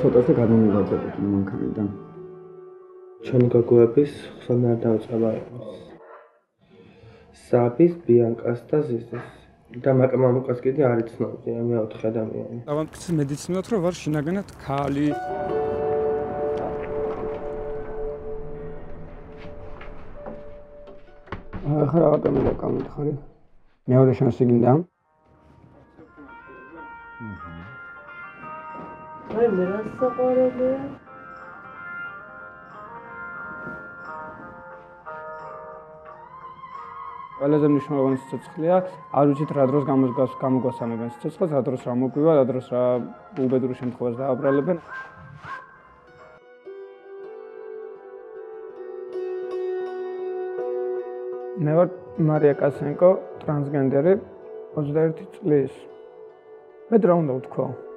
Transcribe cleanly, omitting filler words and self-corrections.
ცოტაზე გადმოვიღებდებით მანქანიდან. Ჩვენი გოგოების ხსოვნა არ დაუწყება იყოს. საბის, ბიანკას და ზიზის. და მაკამამუკას კიდე არ იცნობდია, მეოთხე ადამიანი. დავამტკიცე მედიცინად, რომ ვარ შინაგანად ქალი. ახლა რაღაცა მე გამიხარი. მეორე შანსი გინდა? აი მე რა საყვარელია? ყველაზე მნიშვნელოვანი სიცოცხლეა, არ ვიცით რა დროს გამოგვასამებენ სიცოცხლეს, რა დროს რა მოგვივა, რა დროს რა უბედური შემთხვევას დააბრალებენ. მე ვარ მარია კასენკო, ტრანსგენდერი, 21 წლის. მე რა უნდა ვთქვა?